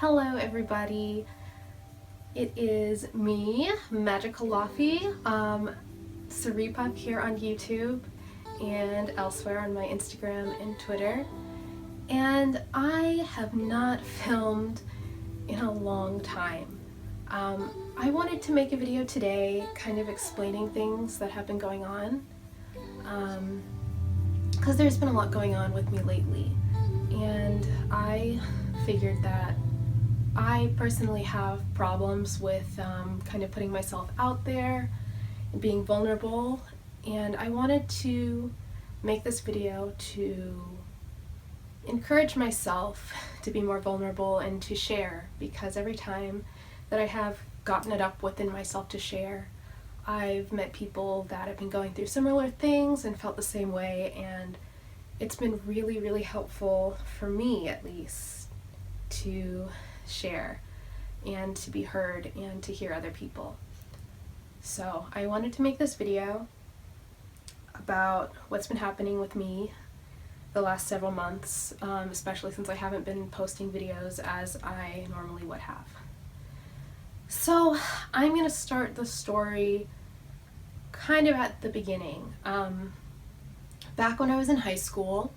Hello everybody, it is me, Magical Laffy, Saripuk here on YouTube and elsewhere on my Instagram and Twitter, and I have not filmed in a long time. I wanted to make a video today kind of explaining things that have been going on, because there's been a lot going on with me lately, and I figured that I personally have problems with kind of putting myself out there and being vulnerable, and I wanted to make this video to encourage myself to be more vulnerable and to share, because every time that I have gotten it up within myself to share, I've met people that have been going through similar things and felt the same way, and it's been really, really helpful for me, at least, to share and to be heard and to hear other people. So I wanted to make this video about what's been happening with me the last several months, especially since I haven't been posting videos as I normally would have. So I'm going to start the story kind of at the beginning. Back when I was in high school,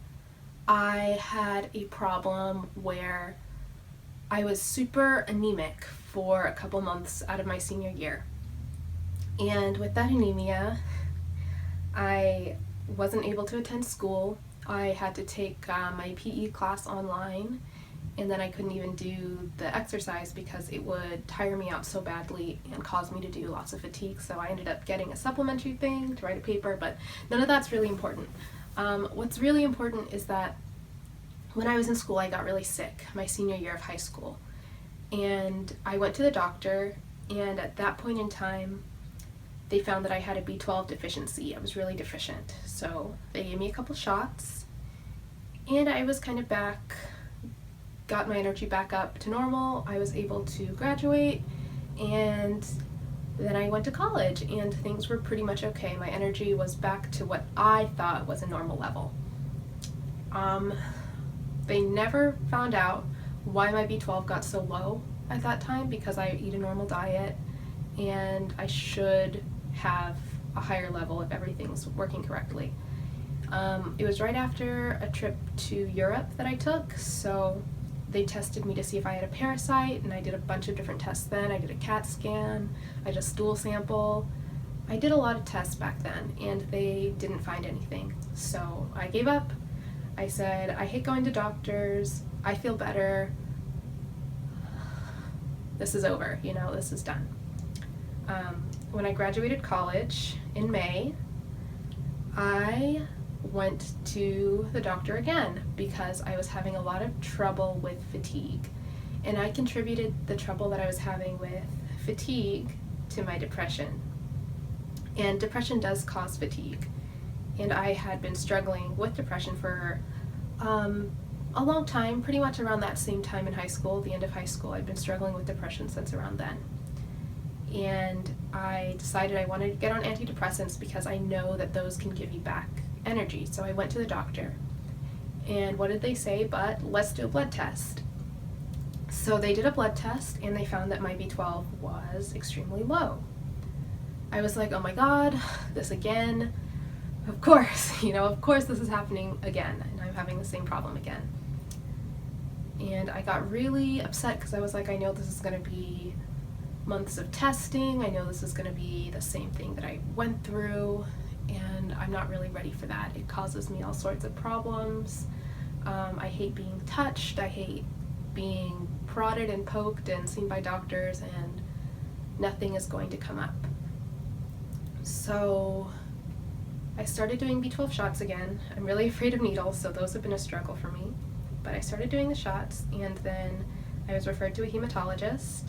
I had a problem where I was super anemic for a couple months out of my senior year. And with that anemia, I wasn't able to attend school. I had to take my PE class online, and then I couldn't even do the exercise because it would tire me out so badly and cause me to do lots of fatigue. So I ended up getting a supplementary thing to write a paper, but none of that's really important. What's really important is that when I was in school, I got really sick my senior year of high school, and I went to the doctor, and at that point in time they found that I had a B12 deficiency. I was really deficient, so they gave me a couple shots, and I was kind of got my energy back up to normal. I was able to graduate, and then I went to college, and things were pretty much okay. My energy was back to what I thought was a normal level. They never found out why my B12 got so low at that time, because I eat a normal diet and I should have a higher level if everything's working correctly. It was right after a trip to Europe that I took, so they tested me to see if I had a parasite, and I did a bunch of different tests then. I did a CAT scan, I did a stool sample. I did a lot of tests back then, and they didn't find anything. So I gave up. I said, I hate going to doctors, I feel better, this is over, this is done. When I graduated college in May, I went to the doctor again because I was having a lot of trouble with fatigue, and I contributed the trouble that I was having with fatigue to my depression. And depression does cause fatigue. And I had been struggling with depression for a long time, pretty much around that same time in high school, the end of high school. I'd been struggling with depression since around then. And I decided I wanted to get on antidepressants because I know that those can give you back energy. So I went to the doctor. And what did they say but, let's do a blood test. So they did a blood test, and they found that my B12 was extremely low. I was like, oh my god, this again. Of course, of course this is happening again, and I'm having the same problem again. And I got really upset because I was like, I know this is going to be months of testing, I know this is going to be the same thing that I went through, and I'm not really ready for that. It causes me all sorts of problems. I hate being touched, I hate being prodded and poked and seen by doctors, and nothing is going to come up. So I started doing B12 shots again. I'm really afraid of needles, so those have been a struggle for me. But I started doing the shots, and then I was referred to a hematologist,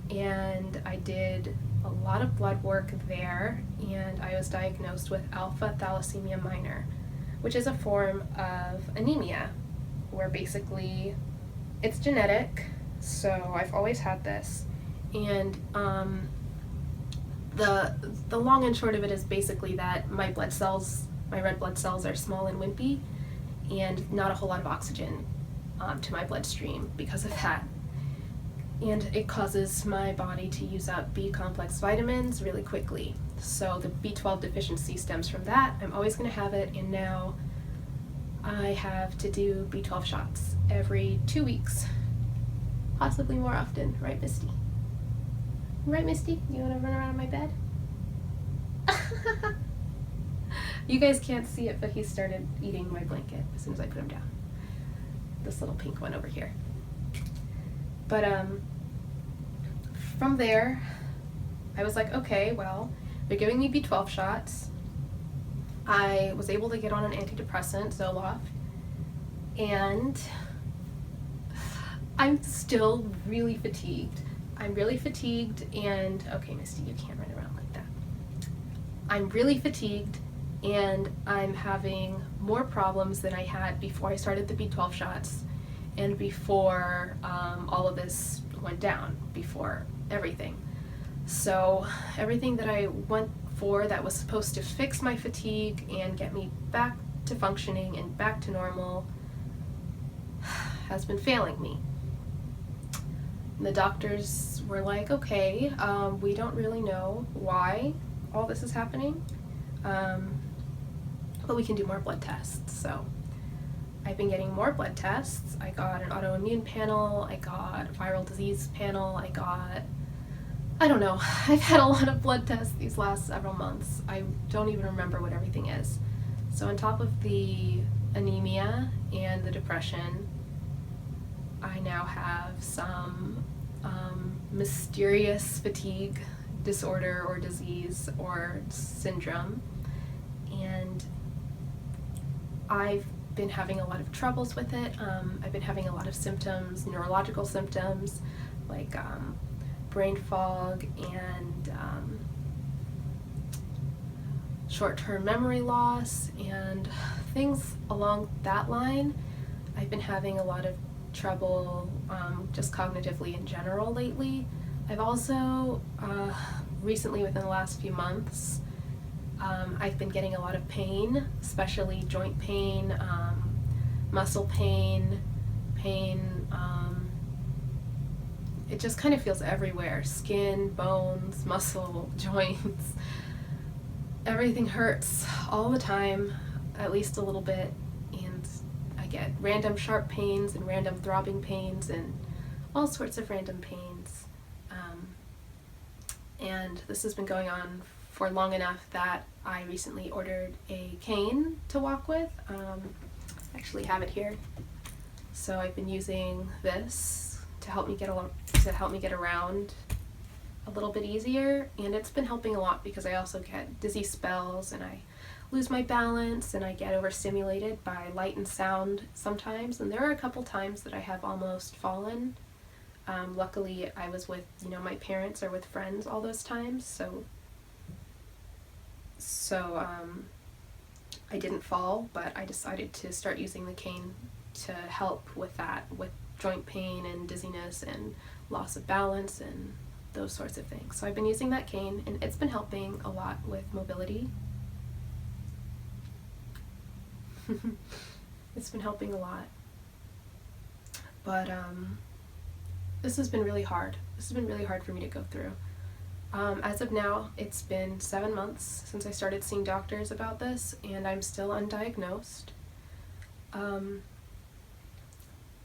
and I did a lot of blood work there, and I was diagnosed with alpha thalassemia minor, which is a form of anemia, where basically it's genetic, so I've always had this, and the long and short of it is basically that my red blood cells are small and wimpy, and not a whole lot of oxygen to my bloodstream because of that. and it causes my body to use up B complex vitamins really quickly. So the B12 deficiency stems from that. I'm always going to have it, and now I have to do B12 shots every 2 weeks, possibly more often, right, Misty? Right, Misty? You want to run around my bed? You guys can't see it, but he started eating my blanket as soon as I put him down. This little pink one over here. But from there, I was like, okay, well, they're giving me B12 shots. I was able to get on an antidepressant, Zoloft, and I'm still really fatigued. I'm really fatigued, and okay, Misty, you can't run around like that. I'm really fatigued, and I'm having more problems than I had before I started the B12 shots and before all of this went down, before everything. So everything that I went for that was supposed to fix my fatigue and get me back to functioning and back to normal has been failing me. And the doctors were like, okay, we don't really know why all this is happening, but we can do more blood tests. So I've been getting more blood tests. I got an autoimmune panel, I got a viral disease panel, I don't know, I've had a lot of blood tests these last several months. I don't even remember what everything is. So on top of the anemia and the depression, I now have some mysterious fatigue disorder or disease or syndrome, and I've been having a lot of troubles with it. I've been having a lot of symptoms, neurological symptoms, like brain fog and short-term memory loss and things along that line. I've been having a lot of trouble just cognitively in general lately. I've also recently, within the last few months, I've been getting a lot of pain, especially joint pain, muscle pain, it just kind of feels everywhere. Skin, bones, muscle, joints. Everything hurts all the time, at least a little bit, and I get random sharp pains and random throbbing pains and all sorts of random pains. And this has been going on for long enough that I recently ordered a cane to walk with. I actually have it here. So I've been using this to help me get around a little bit easier, and it's been helping a lot because I also get dizzy spells and I lose my balance and I get overstimulated by light and sound sometimes, and there are a couple times that I have almost fallen. Luckily I was with my parents or with friends all those times, so I didn't fall, but I decided to start using the cane to help with that, with joint pain and dizziness and loss of balance and those sorts of things. So I've been using that cane, and it's been helping a lot with mobility. It's been helping a lot. But this has been really hard. This has been really hard for me to go through. As of now, it's been 7 months since I started seeing doctors about this, and I'm still undiagnosed.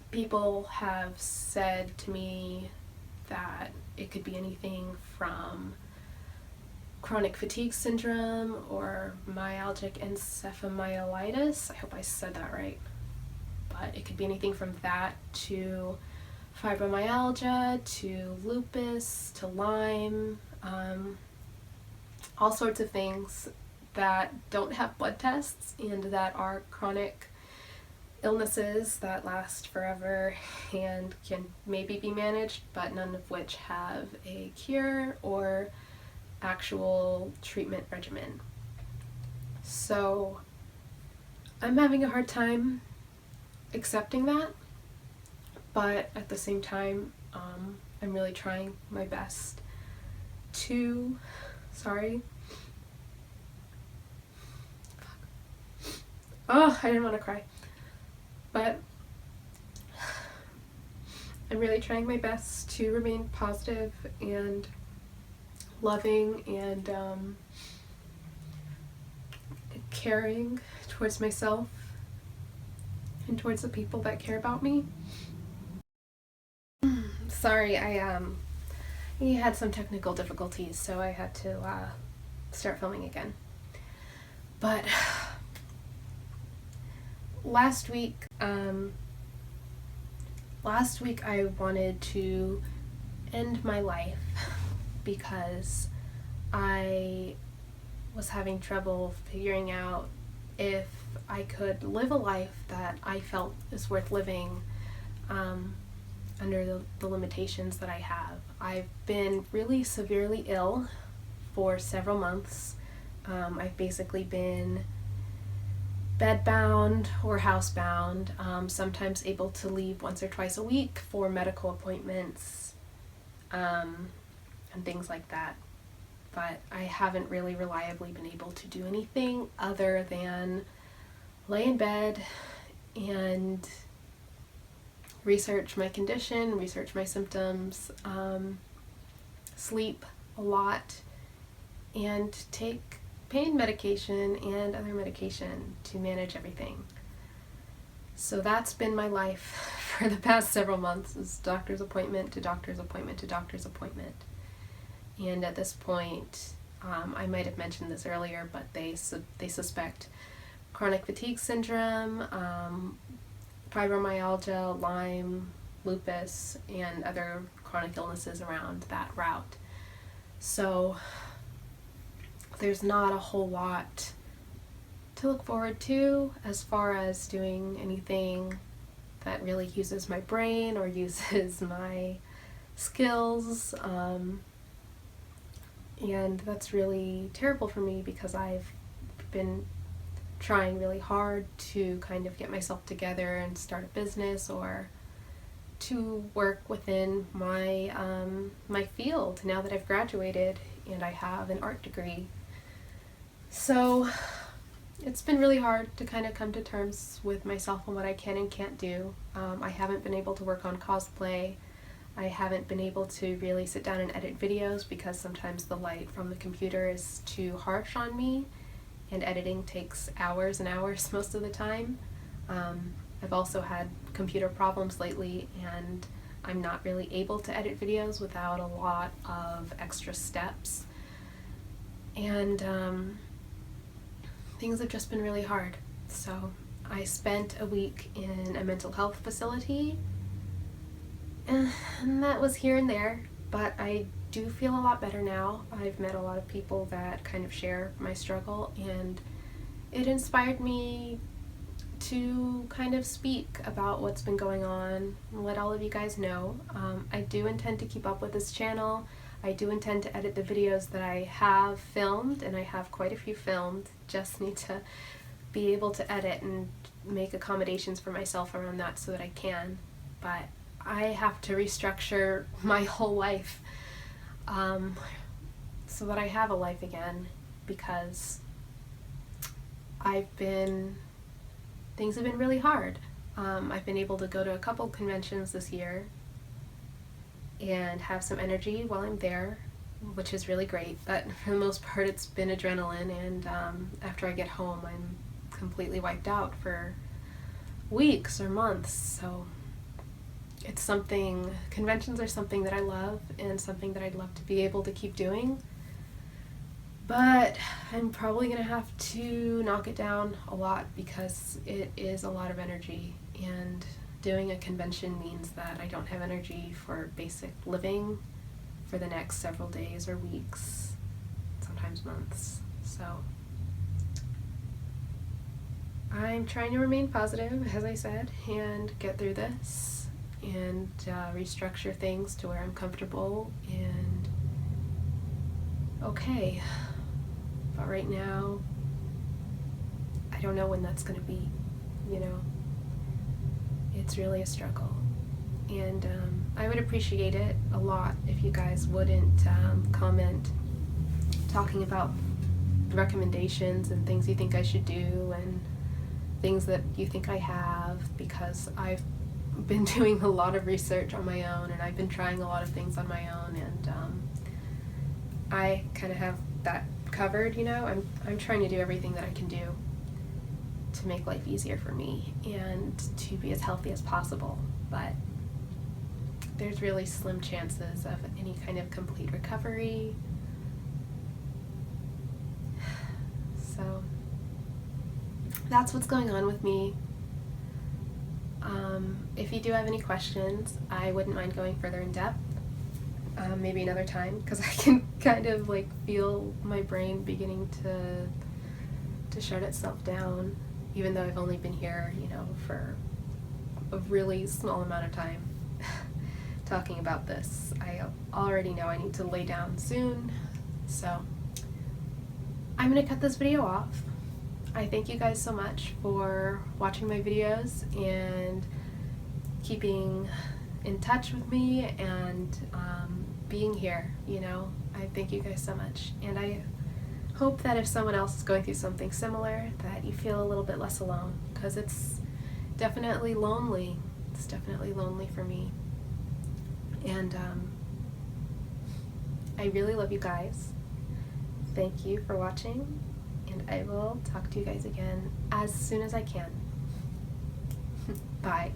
People have said to me that it could be anything from chronic fatigue syndrome or myalgic encephalomyelitis. I hope I said that right. But it could be anything from that to fibromyalgia, to lupus, to Lyme, all sorts of things that don't have blood tests and that are chronic illnesses that last forever and can maybe be managed, but none of which have a cure or actual treatment regimen. So I'm having a hard time accepting that, but at the same time, I'm really trying my best to, I didn't want to cry. But I'm really trying my best to remain positive and loving and caring towards myself and towards the people that care about me. Sorry, I had some technical difficulties, so I had to start filming again. But last week I wanted to end my life because I was having trouble figuring out if I could live a life that I felt is worth living under the limitations that I have. I've been really severely ill for several months. I've basically been bedbound or housebound, sometimes able to leave once or twice a week for medical appointments and things like that. But I haven't really reliably been able to do anything other than lay in bed and research my condition, research my symptoms, sleep a lot, and take pain medication and other medication to manage everything. So that's been my life for the past several months, is doctor's appointment to doctor's appointment to doctor's appointment. And at this point, I might have mentioned this earlier, but they suspect chronic fatigue syndrome, fibromyalgia, Lyme, lupus, and other chronic illnesses around that route. So there's not a whole lot to look forward to as far as doing anything that really uses my brain or uses my skills. And that's really terrible for me because I've been trying really hard to kind of get myself together and start a business or to work within my my field now that I've graduated and I have an art degree. So it's been really hard to kind of come to terms with myself and what I can and can't do. I haven't been able to work on cosplay. I haven't been able to really sit down and edit videos because sometimes the light from the computer is too harsh on me, and editing takes hours and hours most of the time. I've also had computer problems lately, and I'm not really able to edit videos without a lot of extra steps. And things have just been really hard. So I spent a week in a mental health facility, and that was here and there, but I do feel a lot better now. I've met a lot of people that kind of share my struggle, and it inspired me to kind of speak about what's been going on and let all of you guys know. I do intend to keep up with this channel. I do intend to edit the videos that I have filmed, and I have quite a few filmed. Just need to be able to edit and make accommodations for myself around that so that I can. But I have to restructure my whole life so that I have a life again, because things have been really hard. I've been able to go to a couple conventions this year and have some energy while I'm there, which is really great, but for the most part it's been adrenaline, and after I get home I'm completely wiped out for weeks or months. So it's something, conventions are something that I love and something that I'd love to be able to keep doing, but I'm probably going to have to knock it down a lot because it is a lot of energy, and doing a convention means that I don't have energy for basic living for the next several days or weeks, sometimes months. So I'm trying to remain positive, as I said, and get through this and restructure things to where I'm comfortable and okay. But right now, I don't know when that's going to be, you know. It's really a struggle. And I would appreciate it a lot if you guys wouldn't comment talking about recommendations and things you think I should do and things that you think I have, because I've been doing a lot of research on my own, and I've been trying a lot of things on my own, and I kind of have that covered, you know. I'm trying to do everything that I can do to make life easier for me and to be as healthy as possible, but there's really slim chances of any kind of complete recovery. So that's what's going on with me. If you do have any questions, I wouldn't mind going further in depth, maybe another time, because I can kind of like feel my brain beginning to shut itself down, even though I've only been here, you know, for a really small amount of time talking about this. I already know I need to lay down soon, so I'm gonna cut this video off. I thank you guys so much for watching my videos and keeping in touch with me and being here, you know. I thank you guys so much, and I hope that if someone else is going through something similar, that you feel a little bit less alone, because it's definitely lonely. It's definitely lonely for me, and I really love you guys. Thank you for watching, and I will talk to you guys again as soon as I can. Bye.